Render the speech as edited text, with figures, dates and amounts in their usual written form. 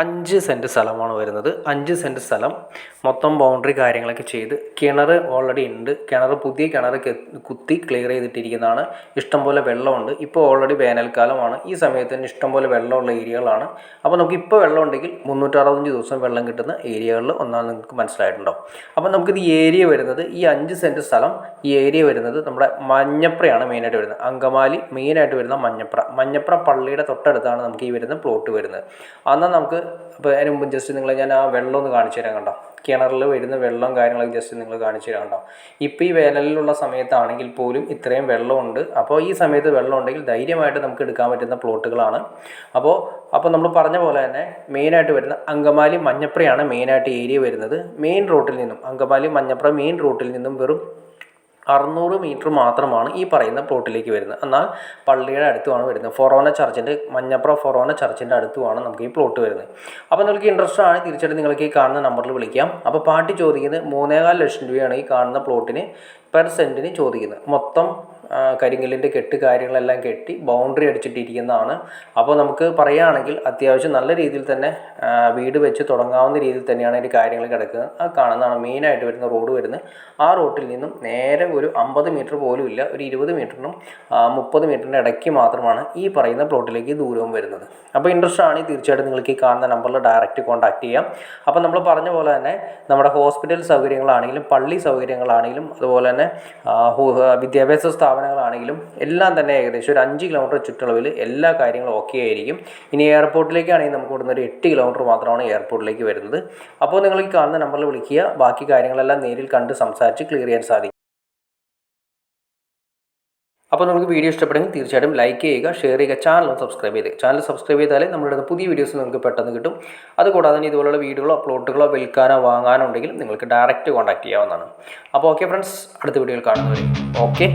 5 cent സ്ഥലമാണ് വരുന്നത്. 5 cent സ്ഥലം മൊത്തം ബൗണ്ടറി കാര്യങ്ങളൊക്കെ ചെയ്ത് കിണർ ഓൾറെഡി ഉണ്ട്. പുതിയ കിണർ കുത്തി ക്ലിയർ ചെയ്തിട്ടിരിക്കുന്നതാണ്. ഇഷ്ടംപോലെ വെള്ളമുണ്ട്. ഇപ്പോൾ ഓൾറെഡി വേനൽക്കാലമാണ്. ഈ സമയത്ത് തന്നെ ഇഷ്ടംപോലെ വെള്ളമുള്ള ഏരിയകളാണ്. അപ്പോൾ നമുക്ക് ഇപ്പോൾ വെള്ളം ഉണ്ടെങ്കിൽ 365 ദിവസം വെള്ളം കിട്ടുന്ന ഏരിയകളിൽ ഒന്നാണ് നിങ്ങൾക്ക് മനസ്സിലായിട്ടുണ്ടോ. അപ്പോൾ നമുക്കിത് ഏരിയ വരുന്നത് ഈ 5 സെൻറ്റ് സ്ഥലം ഈ ഏരിയ വരുന്നത് നമ്മുടെ മഞ്ഞപ്രയാണ് മെയിനായിട്ട് വരുന്നത്. അങ്കമാലി മെയിനായിട്ട് വരുന്ന മഞ്ഞപ്ര പള്ളിയുടെ തൊട്ടടുത്താണ് നമുക്ക് ഈ വരുന്ന പ്ലോട്ട് വരുന്നത്. എന്നാൽ നമുക്ക് അപ്പോൾ അതിന് മുമ്പ് ജസ്റ്റ് നിങ്ങളെ ഞാൻ ആ വെള്ളം ഒന്ന് കാണിച്ചു തരാൻ കണ്ടോ. കിണറിൽ വരുന്ന വെള്ളം കാര്യങ്ങളൊക്കെ ജസ്റ്റ് നിങ്ങൾ കാണിച്ചു തരാൻ കണ്ടോ. ഇപ്പോൾ ഈ വേനലിലുള്ള സമയത്താണെങ്കിൽ പോലും ഇത്രയും വെള്ളമുണ്ട്. അപ്പോൾ ഈ സമയത്ത് വെള്ളം ഉണ്ടെങ്കിൽ ധൈര്യമായിട്ട് നമുക്ക് എടുക്കാൻ പറ്റുന്ന പ്ലോട്ടുകളാണ്. അപ്പോൾ നമ്മൾ പറഞ്ഞ പോലെ തന്നെ മെയിനായിട്ട് വരുന്ന അങ്കമാലി മഞ്ഞപ്രയാണ് മെയിനായിട്ട് ഏരിയ വരുന്നത്. മെയിൻ റോട്ടിൽ നിന്നും അങ്കമാലി മഞ്ഞപ്ര മെയിൻ റോട്ടിൽ നിന്നും വെറും 600 മീറ്റർ മാത്രമാണ് ഈ പറയുന്ന പ്ലോട്ടിലേക്ക് വരുന്നത്. എന്നാൽ പള്ളിയുടെ അടുത്തുമാണ് വരുന്നത്. മഞ്ഞപ്ര ഫൊറോന ചർച്ചിൻ്റെ അടുത്തുമാണ് നമുക്ക് ഈ പ്ലോട്ട് വരുന്നത്. അപ്പോൾ നിങ്ങൾക്ക് ഇൻട്രസ്റ്റ് ആണ് തീർച്ചയായിട്ടും നിങ്ങൾക്ക് ഈ കാണുന്ന നമ്പറിൽ വിളിക്കാം. അപ്പോൾ പാർട്ടി ചോദിക്കുന്നത് 3.25 ലക്ഷം രൂപയാണ് ഈ കാണുന്ന പ്ലോട്ടിന് പെർ സെൻറ്റിന് ചോദിക്കുന്നത്. മൊത്തം കരിങ്കല്ലിൻ്റെ കാര്യങ്ങളെല്ലാം കെട്ടി ബൗണ്ടറി അടിച്ചിട്ടിരിക്കുന്നതാണ്. അപ്പോൾ നമുക്ക് പറയുകയാണെങ്കിൽ അത്യാവശ്യം നല്ല രീതിയിൽ തന്നെ വീട് വെച്ച് തുടങ്ങാവുന്ന രീതിയിൽ തന്നെയാണ് ഇതിൻ്റെ കാര്യങ്ങൾ കിടക്കുന്നത്. ആ കാണുന്നതാണ് മെയിനായിട്ട് വരുന്ന റോഡ് വരുന്നത്. ആ റോട്ടിൽ നിന്നും നേരെ ഒരു 50 മീറ്റർ പോലും ഇല്ല, ഒരു 20 മീറ്ററിനും 30 മീറ്ററിൻ്റെ ഇടയ്ക്ക് മാത്രമാണ് ഈ പറയുന്ന പ്ലോട്ടിലേക്ക് ദൂരവും വരുന്നത്. അപ്പോൾ ഇൻട്രസ്റ്റ് ആണ് തീർച്ചയായിട്ടും നിങ്ങൾക്ക് ഈ കാണുന്ന നമ്പറിൽ ഡയറക്റ്റ് കോൺടാക്ട് ചെയ്യാം. അപ്പോൾ നമ്മൾ പറഞ്ഞ പോലെ തന്നെ നമ്മുടെ ഹോസ്പിറ്റൽ സൗകര്യങ്ങളാണെങ്കിലും പള്ളി സൗകര്യങ്ങളാണെങ്കിലും അതുപോലെ തന്നെ വിദ്യാഭ്യാസ സ്ഥാപനങ്ങളാണെങ്കിലും എല്ലാം തന്നെ ഏകദേശം ഒരു 5 കിലോമീറ്റർ ചുറ്റളവിൽ എല്ലാ കാര്യങ്ങളും ഓക്കെ ആയിരിക്കും. ഇനി എയർപോർട്ടിലേക്കാണെങ്കിൽ നമുക്ക് ഇവിടുന്ന് ഒരു 8 കിലോമീറ്റർ മാത്രമാണ് എയർപോർട്ടിലേക്ക് വരുന്നത്. അപ്പോൾ നിങ്ങൾ ഈ കാണുന്ന നമ്പറിൽ വിളിക്കുക. ബാക്കി കാര്യങ്ങളെല്ലാം നേരിൽ കണ്ട് സംസാരിച്ച് ക്ലിയർ ചെയ്യാൻ സാധിക്കും. അപ്പോൾ നിങ്ങൾക്ക് വീഡിയോ ഇഷ്ടപ്പെടുമെങ്കിൽ തീർച്ചയായിട്ടും ലൈക്ക് ചെയ്യുക, ഷെയർ ചെയ്യുക, ചാനൽ സബ്സ്ക്രൈബ് ചെയ്താലേ നമ്മളുടെ പുതിയ വീഡിയോസ് നിങ്ങൾക്ക് പെട്ടെന്ന് കിട്ടും. അതുകൂടാതെ തന്നെ ഇതുപോലുള്ള വീഡിയോകളോ പ്ലോട്ടുകളോ വിൽക്കാനോ വാങ്ങാനോ ഉണ്ടെങ്കിൽ നിങ്ങൾക്ക് ഡയറക്റ്റ് കോൺടാക്ട് ചെയ്യാവുന്നതാണ്. അപ്പോൾ ഓക്കെ ഫ്രണ്ട്സ്, അടുത്ത വീഡിയോയിൽ കാണുന്നവരെ ഓക്കെ.